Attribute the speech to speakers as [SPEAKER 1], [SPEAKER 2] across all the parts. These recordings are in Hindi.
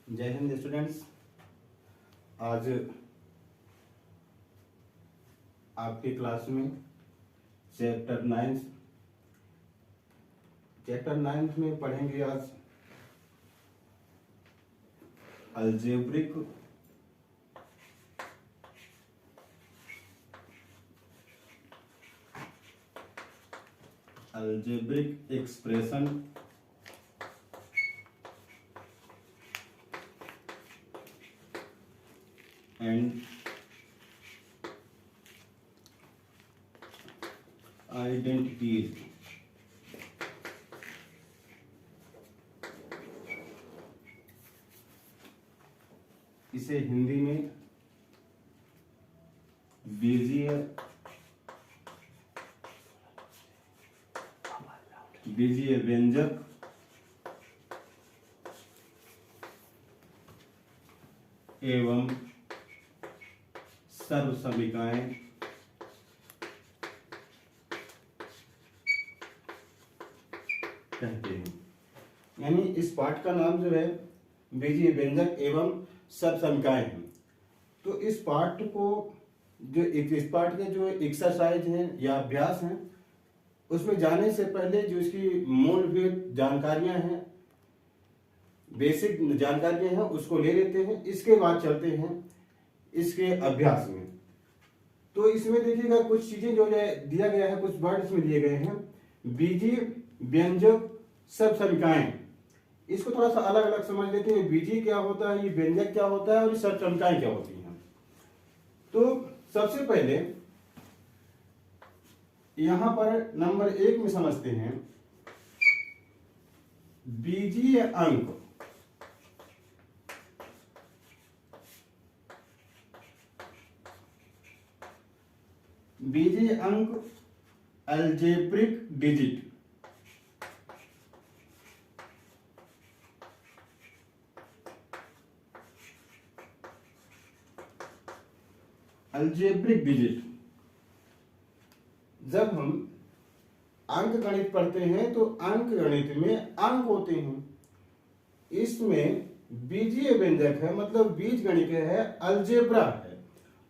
[SPEAKER 1] जय हिंद स्टूडेंट्स। आज आपकी क्लास में चैप्टर 9 में पढ़ेंगे आज अलजेब्रिक एक्सप्रेशन एंड आइडेंटिटीज। इसे हिंदी में बीजीय व्यंजक एवं सर्वसमिकाएं कहते हैं। यानी इस पाठ का नाम जो है बीजीय व्यंजक एवं सर्वसमिकाएं हैं। तो इस पाठ के जो एक्सरसाइज हैं या अभ्यास हैं उसमें जाने से पहले जो इसकी मूलभूत जानकारियां हैं, बेसिक जानकारियां हैं, उसको ले लेते हैं। इसके बाद चलते हैं इसके अभ्यास में। तो इसमें देखिएगा कुछ चीजें जो दिया गया है, कुछ वर्ड इसमें दिए गए हैं। बीजीय व्यंजक सर्वसमिकाएं, इसको थोड़ा सा अलग अलग समझ लेते हैं। बीजीय क्या होता है, ये व्यंजक क्या होता है और सर्वसमिकाएं क्या होती हैं। तो सबसे पहले यहां पर नंबर 1 में समझते हैं बीजीय अंक। बीजीय अंक अलजेब्रिक डिजिट। अलजेब्रिक डिजिट, जब हम अंक गणित पढ़ते हैं तो अंक गणित में अंक होते हैं। इसमें बीजीय व्यंजक है, मतलब बीज गणित है, अलजेब्रा है।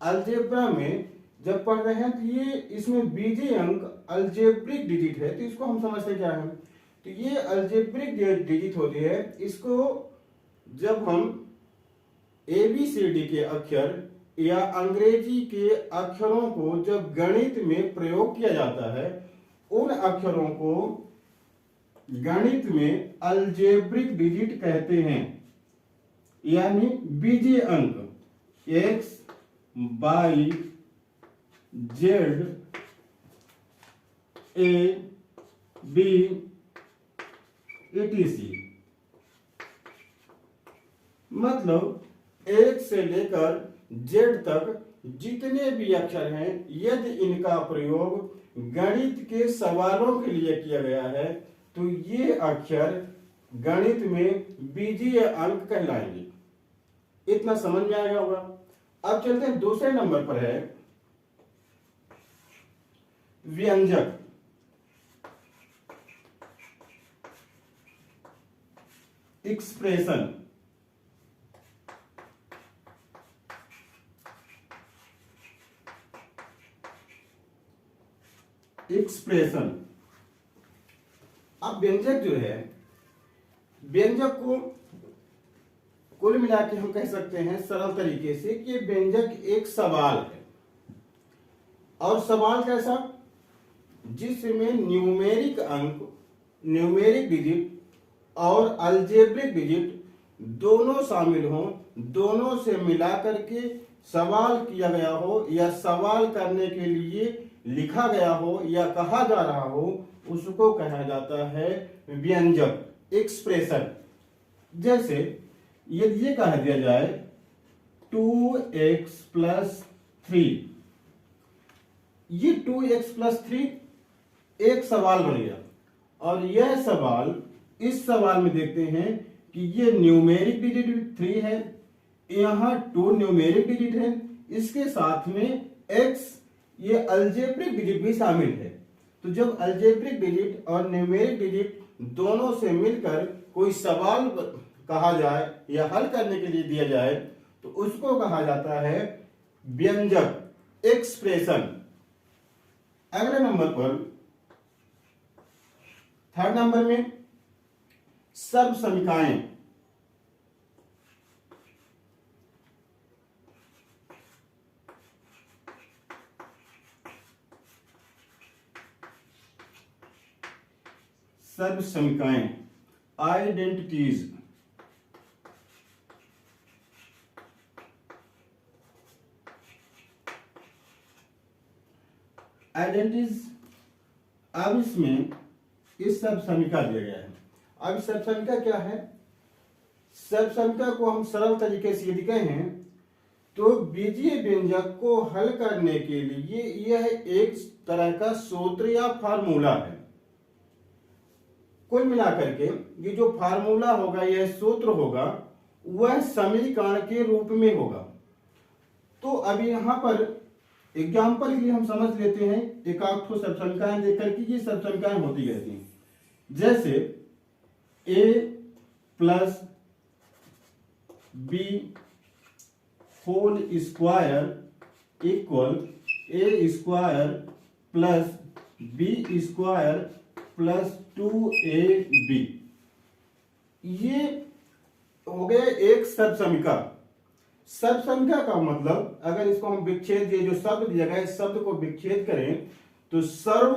[SPEAKER 1] अलजेब्रा में जब पढ़ रहे हैं तो ये इसमें बीजीय अंक अलजेब्रिक डिजिट है, तो इसको हम समझते क्या है। तो ये अलजेब्रिक डिजिट होती है। इसको जब हम ABCD के अक्षर या अंग्रेजी के अक्षरों को जब गणित में प्रयोग किया जाता है, उन अक्षरों को गणित में अलजेब्रिक डिजिट कहते हैं। यानी बीजीय अंक X, Y, Z, A, B, etc। मतलब 1 से लेकर Z तक जितने भी अक्षर हैं, यदि इनका प्रयोग गणित के सवालों के लिए किया गया है तो ये अक्षर गणित में बीजीय अंक कहलाएंगे। इतना समझ में आया होगा। अब चलते हैं दूसरे नंबर पर है व्यंजक। एक्सप्रेशन। एक्सप्रेशन। अब व्यंजक जो है, व्यंजक को कुल मिला के हम कह सकते हैं सरल तरीके से कि व्यंजक एक सवाल है। और सवाल कैसा, जिसमें न्यूमेरिक अंक, न्यूमेरिक डिजिट और अलजेब्रिक डिजिट दोनों शामिल हों, दोनों से मिलाकर के सवाल किया गया हो या सवाल करने के लिए लिखा गया हो या कहा जा रहा हो, उसको कहा जाता है व्यंजक, एक्सप्रेशन। जैसे ये कह दिया जाए 2x + 3, ये 2x + 3 एक सवाल बन गया। और यह सवाल, इस सवाल में देखते हैं कि ये न्यूमेरिक डिजिट 3 है, यहां 2 न्यूमेरिक डिजिट है, इसके साथ में x ये अलजेब्रिक डिजिट भी शामिल है। तो जब अलजेब्रिक डिजिट और न्यूमेरिक डिजिट दोनों से मिलकर कोई सवाल कहा जाए या हल करने के लिए दिया जाए तो उसको कहा जाता है व्यंजक, एक्सप्रेशन। अगले नंबर पर, थर्ड नंबर में सर्व समीकाएं। सर्व समीकाएं, आइडेंटिटीज। आइडेंटिटीज, अब इसमें इस सब समीका दिया गया है। अब सब समीका क्या है? सब समीका को हम सरल तरीके से यदि कहें तो बीजीय व्यंजक को हल करने के लिए यह एक तरह का सूत्र या फार्मूला है। कुल मिलाकर के ये जो फार्मूला होगा, यह सूत्र होगा, वह समीकरण के रूप में होगा। तो अभी यहां पर एग्जाम्पल के लिए हम समझ लेते हैं, एक आध ठो सब समीकरण देख करके ये सब समीकरण होती रहती हैं। जैसे a plus B whole square equal A square plus B square plus 2ab, ये हो गया एक सब समीका। सब समीका का मतलब, अगर इसको हम विच्छेद, ये जो शब्द दिया गया इस शब्द को विच्छेद करें तो सर्व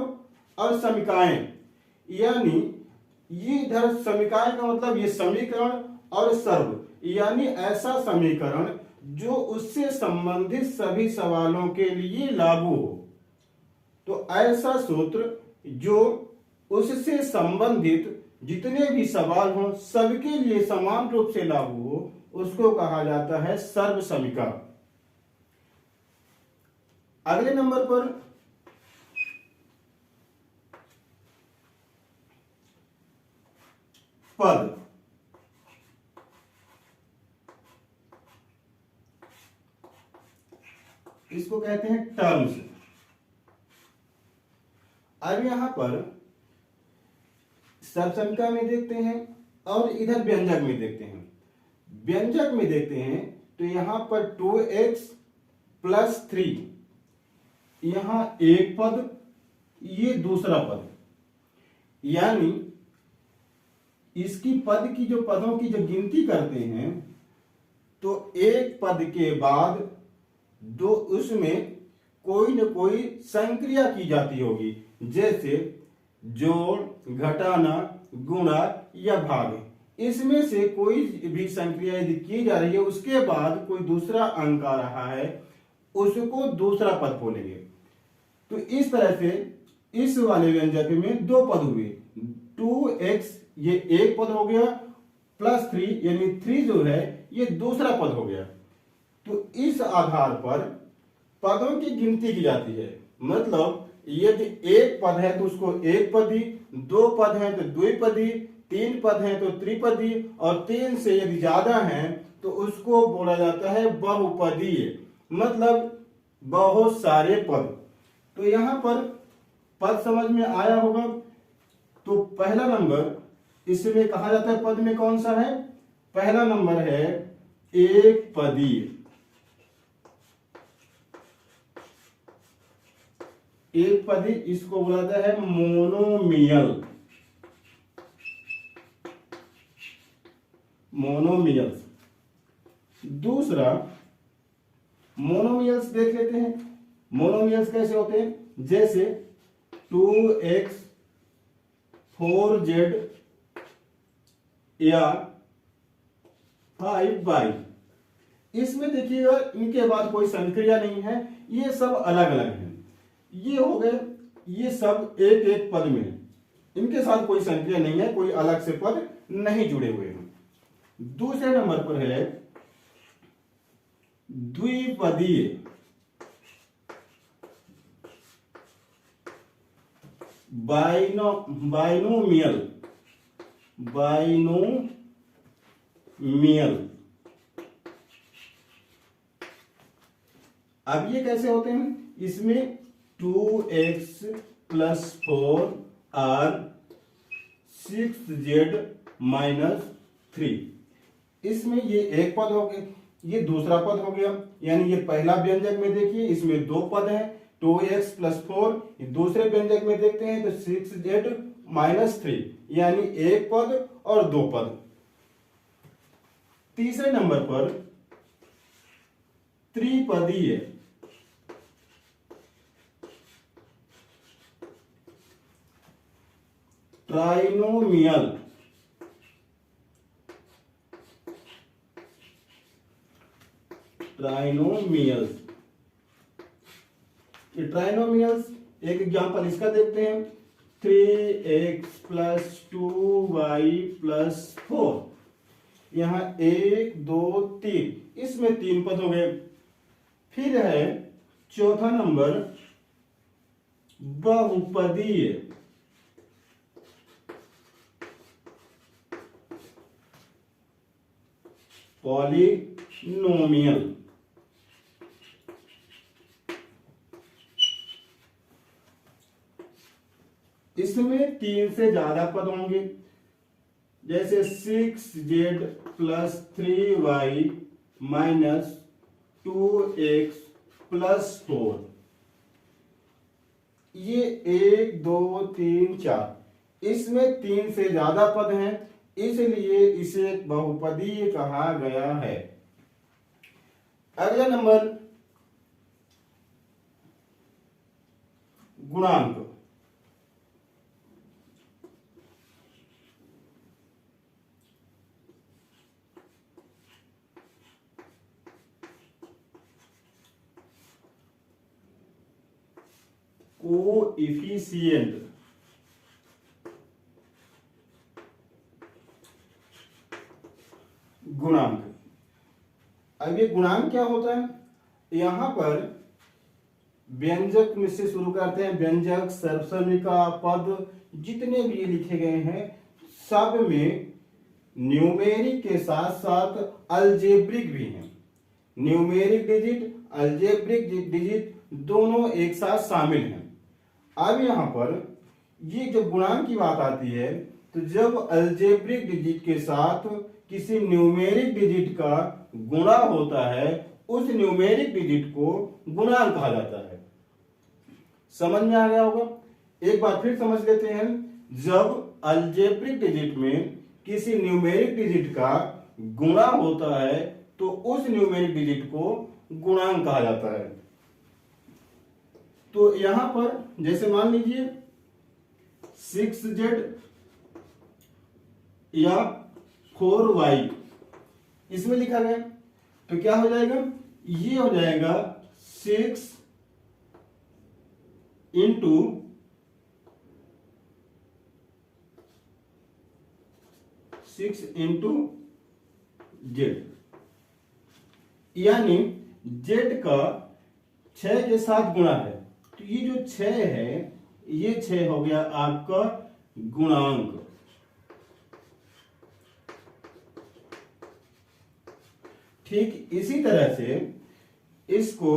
[SPEAKER 1] और समीकाएं, यानी ये इधर समीकाएं का मतलब ये समीकरण और सर्व, यानी ऐसा समीकरण जो उससे संबंधित सभी सवालों के लिए लागू हो। तो ऐसा सूत्र जो उससे संबंधित जितने भी सवाल हों सबके लिए समान रूप से लागू हो, उसको कहा जाता है सर्व समीका। अगले नंबर पर पद। इसको कहते हैं टर्म्स। अब यहां पर सब समीका में देखते हैं और इधर व्यंजक में देखते हैं। व्यंजक में देखते हैं तो यहां पर 2x प्लस 3, यहां एक पद, ये दूसरा पद, यानी इसकी पद की जो पदों की जो गिनती करते हैं तो एक पद के बाद दो उसमें कोई न कोई संक्रिया की जाती होगी, जैसे जोड़, घटाना, गुणा या भाग। इसमें से कोई भी संक्रिया यदि की जा रही है उसके बाद कोई दूसरा अंक आ रहा है, उसको दूसरा पद बोलेंगे। तो इस तरह से इस वाले व्यंजक में दो पद हुए, 2x ये एक पद हो गया, प्लस 3 यानी 3 जो है ये दूसरा पद हो गया। तो इस आधार पर पदों की गिनती की जाती है। मतलब यदि एक पद है तो उसको एक पदी, दो पद है तो द्विपदी, तीन पद है तो त्रिपदी, और तीन से यदि ज्यादा है तो उसको बोला जाता है बहुपदीय, मतलब बहुत सारे पद। तो यहां पर पद समझ में आया होगा। तो पहला नंबर इसमें कहा जाता है पद में कौन सा है? पहला नंबर है एक पदीय। एक पदी, इसको बोला जाता है मोनोमियल। मोनोमियल्स। दूसरा मोनोमियल्स देख लेते हैं। मोनोमियल्स कैसे होते हैं? जैसे 2x 4z या 5y। इसमें देखिएगा इनके बाद कोई संक्रिया नहीं है, ये सब अलग अलग हैं। ये हो गए, ये सब एक एक पद में, इनके साथ कोई संक्रिया नहीं है, कोई अलग से पद नहीं जुड़े हुए हैं। दूसरे नंबर पर है द्विपदीय। बाइनोमियल। अब ये कैसे होते हैं? इसमें 2x प्लस 4 और 6z माइनस 3, इसमें ये एक पद हो गया, ये दूसरा पद हो गया, यानी ये पहला व्यंजक में देखिए इसमें दो पद हैं 2x + 4। दूसरे व्यंजक में देखते हैं तो 6z - 3, यानी एक पद और दो पद। तीसरे नंबर पर त्रिपदीय, ट्राइनोमियल, ट्राइनोमियल्स। ये ट्राइनोमियल्स एक एग्जांपल इसका देखते हैं 3x + 2y + 4। यहां 1 2 3, इसमें तीन पद हो गए। फिर है चौथा नंबर बहुपदीय, पॉलिनोमियल। इसमें तीन से ज्यादा पद होंगे, जैसे 6z + 3y - 2x + 4। ये 1 2 3 4, इसमें तीन से ज्यादा पद हैं, इसलिए इसे बहुपदीय कहा गया है। अगला नंबर गुणांक। कोएफिशिएंट, गुणांक। अब ये गुणांक क्या होता है? यहां पर व्यंजक में से शुरू करते हैं, व्यंजक, सर्वसर्मिका, पद, जितने भी लिखे गए हैं सब में न्यूमेरिक के साथ साथ अलजेब्रिक भी हैं। न्यूमेरिक डिजिट, अलजेब्रिक डिजिट दोनों एक साथ शामिल हैं। अब यहां पर ये जब गुणांक की बात आती है तो जब अलजेब्रिक डिजिट के साथ किसी न्यूमेरिक डिजिट का गुणा होता है उस न्यूमेरिक डिजिट को गुणांक कहा जाता है। समझ में आ गया होगा? एक बार फिर समझ लेते हैं। जब अलजेब्रिक डिजिट में किसी न्यूमेरिक डिजिट का गुणा होता है तो उस न्यूमेरिक डिजिट को गुणांक कहा जाता है। तो यहां पर जैसे मान लीजिए 6z या 4y इसमें लिखा गया, तो क्या हो जाएगा? ये हो जाएगा 6 × z, यानी z का 6 के साथ गुणा है। तो ये जो 6 है ये 6 हो गया आपका गुणांक। ठीक इसी तरह से इसको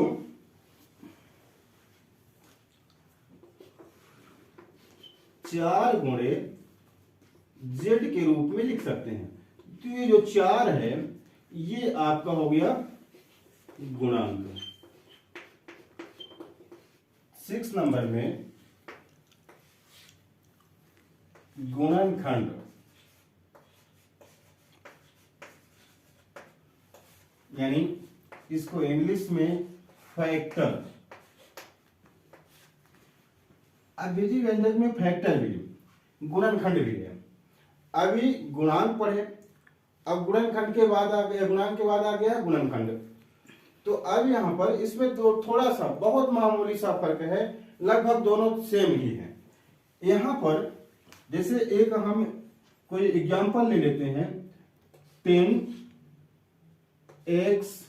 [SPEAKER 1] चार गुणे z के रूप में लिख सकते हैं। तो ये जो 4 है ये आपका हो गया गुणांक। 6 नंबर में गुणनखंड, यानी इसको इंग्लिश में फैक्टर। अब बीजी व्यंजक में फैक्टर भी, गुणनखंड भी है। अभी गुणांक पढ़े, अब गुणनखंड के बाद आ गया, गुणांक के बाद आ गया गुणनखंड। तो अब यहां पर इसमें तो थोड़ा सा बहुत मामूली सा फर्क है, लगभग दोनों सेम ही है। यहां पर जैसे एक हम कोई एग्जांपल ले लेते हैं 10x/z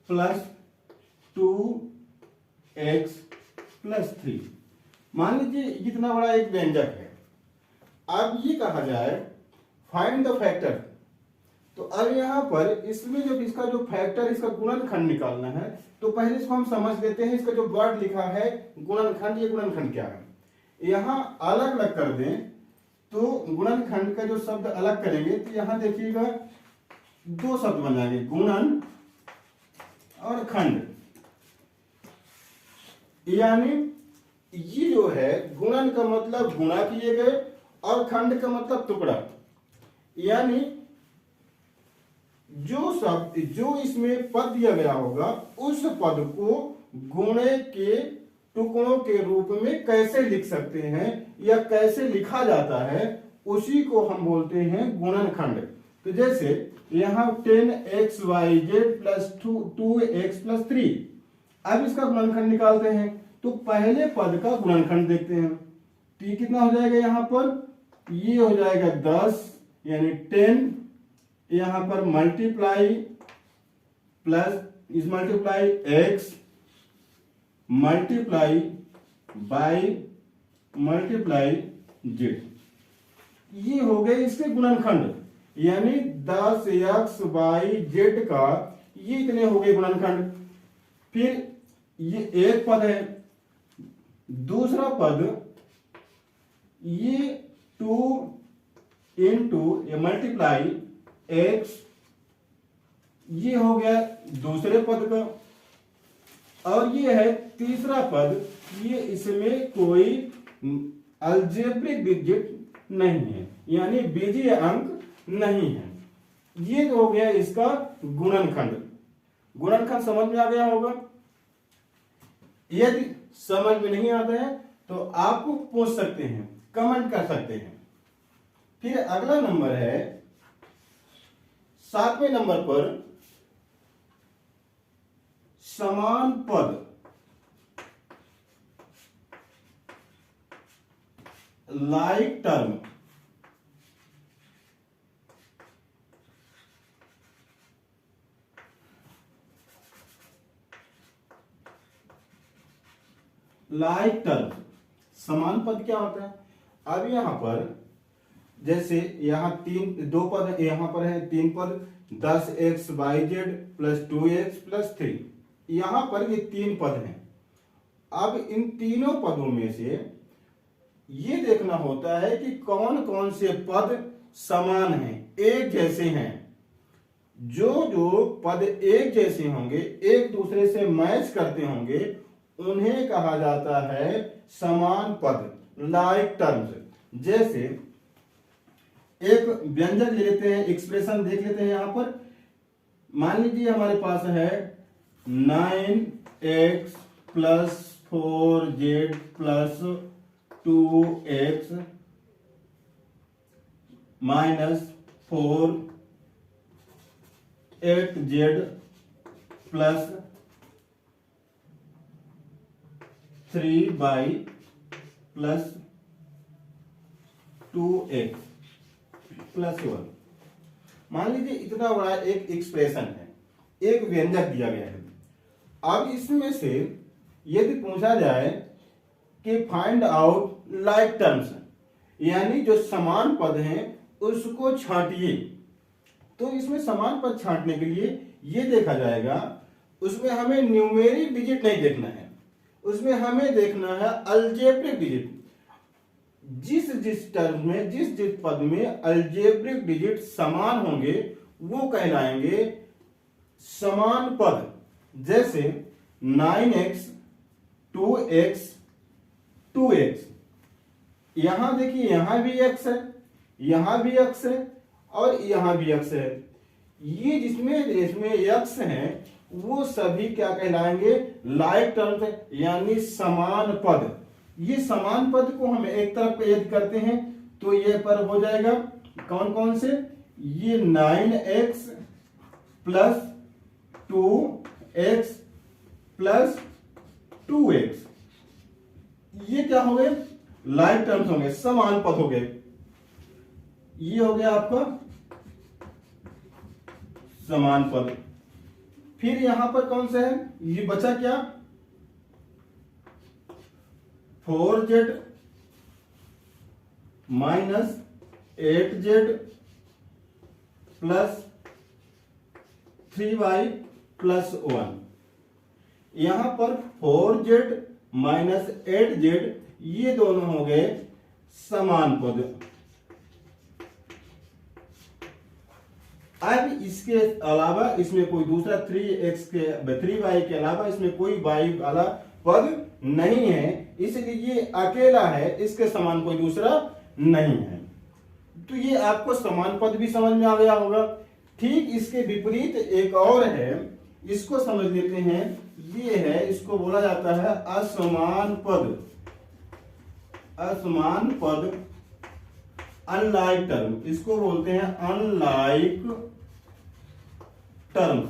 [SPEAKER 1] + 2x + 3। मान लीजिए इतना बड़ा एक व्यंजक है। अब ये कहा जाए फाइंड द फैक्टर, तो अब यहां पर इसमें जब इसका जो फैक्टर, इसका गुणनखंड निकालना है तो पहले इसको हम समझ लेते हैं। इसका जो वर्ड लिखा है गुणनखंड, ये गुणनखंड क्या है? यहां अलग अलग कर दें तो गुणनखंड का जो शब्द अलग करेंगे तो यहां देखिएगा दो शब्द बन जाएंगे, गुणन और खंड। यानी ये जो है गुणन का मतलब गुणा किए गए और खंड का मतलब टुकड़ा। यानी जो शब्द जो इसमें पद दिया गया होगा उस पद को गुणे के टुकड़ों के रूप में कैसे लिख सकते हैं या कैसे लिखा जाता है, उसी को हम बोलते हैं गुणनखंड। तो जैसे यहां 10xyz प्लस 2x प्लस 3, अब इसका गुणनखंड निकालते हैं तो पहले पद का गुणनखंड देखते हैं। तो ये कितना हो जाएगा, यहां पर ये हो जाएगा 10 यानी 10, यहां पर मल्टीप्लाई प्लस इस multiply x multiply by multiply z, ये हो गए इसके गुणनखंड। यानी 10x/z का ये इतने हो गए गुणनखंड। फिर ये एक पद है, दूसरा पद ये 2 इंटू ये मल्टीप्लाई x, ये हो गया दूसरे पद का। और ये है तीसरा पद, ये इसमें कोई अलजेब्रिक डिजिट नहीं है, यानी बीजीय अंक नहीं है। ये हो गया इसका गुणनखंड। गुणनखंड समझ में आ गया होगा। यदि समझ में नहीं आता है तो आप पूछ सकते हैं, कमेंट कर सकते हैं। फिर अगला नंबर है 7वें नंबर पर समान पद लाइक टर्म। लाइक टर्म समान पद क्या होता है? अब यहां पर जैसे यहां दो पद यहां पर है, तीन पद 10xyz प्लस 2x प्लस 3, यहां पर ये तीन पद हैं। अब इन तीनों पदों में से ये देखना होता है कि कौन कौन से पद समान हैं, एक जैसे हैं। जो जो पद एक जैसे होंगे, एक दूसरे से मैच करते होंगे, उन्हें कहा जाता है समान पद, लाइक टर्म्स। जैसे एक व्यंजक ले लेते हैं, एक्सप्रेशन देख लेते हैं। यहां पर मान लीजिए हमारे पास है 9x plus 4z plus 2x minus 4 8z plus 3y plus 2x plus 1। मान लीजिए इतना बड़ा एक एक्सप्रेशन है, एक व्यंजक दिया गया है। अब इसमें से यदि पूछा जाए कि फाइंड आउट लाइक टर्म्स, यानी जो समान पद हैं उसको छांटिए, तो इसमें समान पद छांटने के लिए ये देखा जाएगा, उसमें हमें न्यूमेरिक डिजिट नहीं देखना है, उसमें हमें देखना है अलजेब्रिक डिजिट। जिस टर्म में जिस पद में अलजेब्रिक डिजिट समान होंगे वो कहलाएंगे समान पद। जैसे 9x 2x 2x, यहां देखिए यहां भी x है, यहां भी x है और यहां भी x है। ये जिसमें x है वो सभी क्या कहलाएंगे, लाइक टर्म्स, यानी समान पद। ये समान पद को हम एक तरफ पे यदि करते हैं तो ये पर हो जाएगा कौन कौन से, ये 9x plus 2x plus 2x, ये क्या हो गए, लाइक टर्म्स होंगे, समान पद हो गए। ये हो गया आपका समान पद। फिर यहां पर कौन सा है, ये बचा क्या, 4z minus 8z plus 3y plus 1। यहां पर 4z माइनस 8z ये दोनों हो गए समान पद। अब इसके अलावा इसमें कोई दूसरा 3y के अलावा इसमें कोई y वाला पद नहीं है, इसलिए ये अकेला है, इसके समान कोई दूसरा नहीं है। तो ये आपको समान पद भी समझ में आ गया होगा। ठीक इसके विपरीत एक और है, इसको समझ लेते हैं। ये है, इसको बोला जाता है असमान पद। असमान पद अनलाइक टर्म, इसको बोलते हैं अनलाइक टर्म।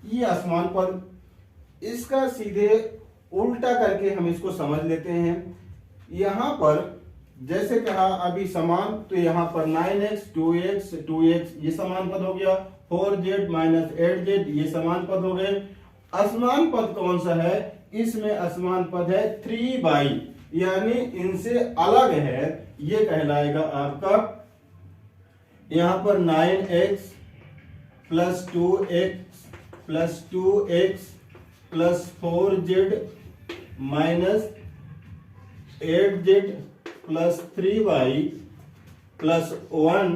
[SPEAKER 1] ये असमान पद, इसका सीधे उल्टा करके हम इसको समझ लेते हैं। यहां पर जैसे कहा अभी समान, तो यहां पर 9x 2x ये समान पद हो गया, 4z माइनस 8z ये समान पद हो गए। असमान पद कौन सा है? इसमें असमान पद है 3y, यानी इनसे अलग है, ये कहलाएगा आपका यहां पर 9x plus 2x plus 2x plus 4z minus 8z plus 3y plus 1,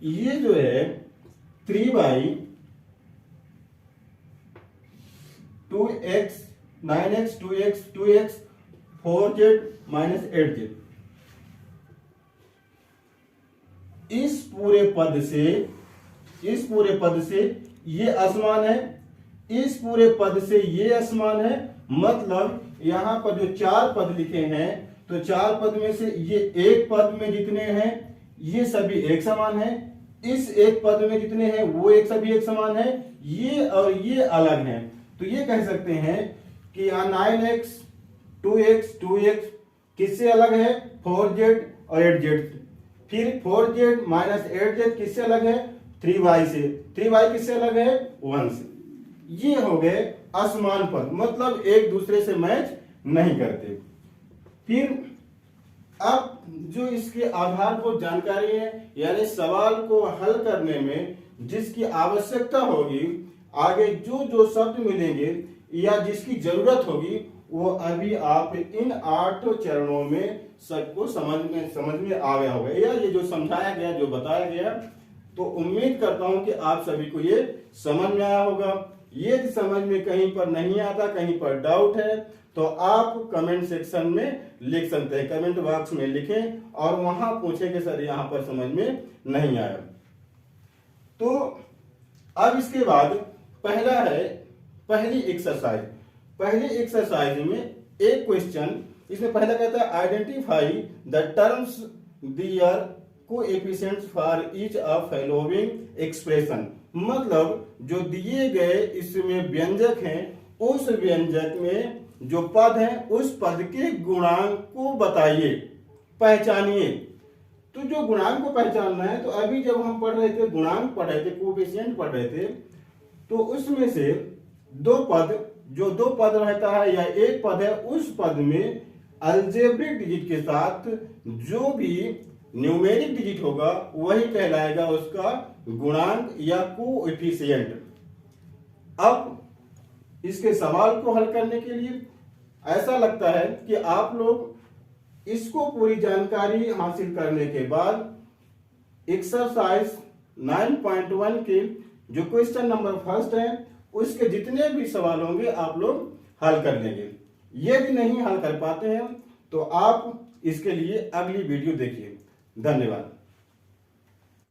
[SPEAKER 1] ये जो है 3y 2x 9x 2x 4z minus 8z, इस पूरे पद से ये असमान है, इस पूरे पद से ये असमान है। मतलब यहां पर जो 4 पद लिखे हैं, तो 4 पद में से ये एक पद में जितने हैं ये सभी एक समान है, इस एक पद में जितने हैं वो सभी एक समान है, ये और ये अलग हैं। तो ये कह सकते हैं कि यहाँ 9x 2x किससे अलग है? 4z और 8z। फिर 4z माइनस 8z किससे अलग है? 3y से। 3y किससे अलग है? 1 से। ये हो गए असमान पद, मतलब एक दूसरे से मैच नहीं करते। फिर अब जो इसके आधारभूत जानकारी है, यानी सवाल को हल करने में जिसकी आवश्यकता होगी, आगे जो जो शब्द मिलेंगे या जिसकी जरूरत होगी, वो अभी आप इन 8 चरणों में सबको समझ में आ गया होगा, या ये जो समझाया गया, जो बताया गया, तो उम्मीद करता हूं कि आप सभी को ये समझ में आया होगा। ये समझ में कहीं पर नहीं आता, कहीं पर डाउट है, तो आप कमेंट सेक्शन में लिख सकते हैं, कमेंट बॉक्स में लिखें और वहां पूछें कि सर यहां पर समझ में नहीं आया। तो अब इसके बाद पहला है पहली एक्सरसाइज में एक क्वेश्चन, इसमें पहला कहता है identify the terms their coefficients for each of following expression. मतलब जो दिए गए इसमें व्यंजक हैं, उस व्यंजक में जो पद है उस पद के गुणांक को बताइए, पहचानिए। तो जो गुणांक को पहचानना है, तो अभी जब हम पढ़ रहे थे, गुणांक पढ़ रहे थे, कोएफिशिएंट पढ़ रहे थे, तो उसमें से दो पद रहता है या एक पद है, उस पद में अलजेब्रिक डिजिट के साथ जो भी न्यूमेरिक डिजिट होगा वही कहलाएगा उसका गुणांक या कोएफिशिएंट। अब इसके सवाल को हल करने के लिए ऐसा लगता है कि आप लोग इसको पूरी जानकारी हासिल करने के बाद एक्सरसाइज 9.1 के जो क्वेश्चन नंबर फर्स्ट है, उसके जितने भी सवाल होंगे आप लोग हल कर लेंगे। यदि नहीं हल कर पाते हैं तो आप इसके लिए अगली वीडियो देखिए। धन्यवाद।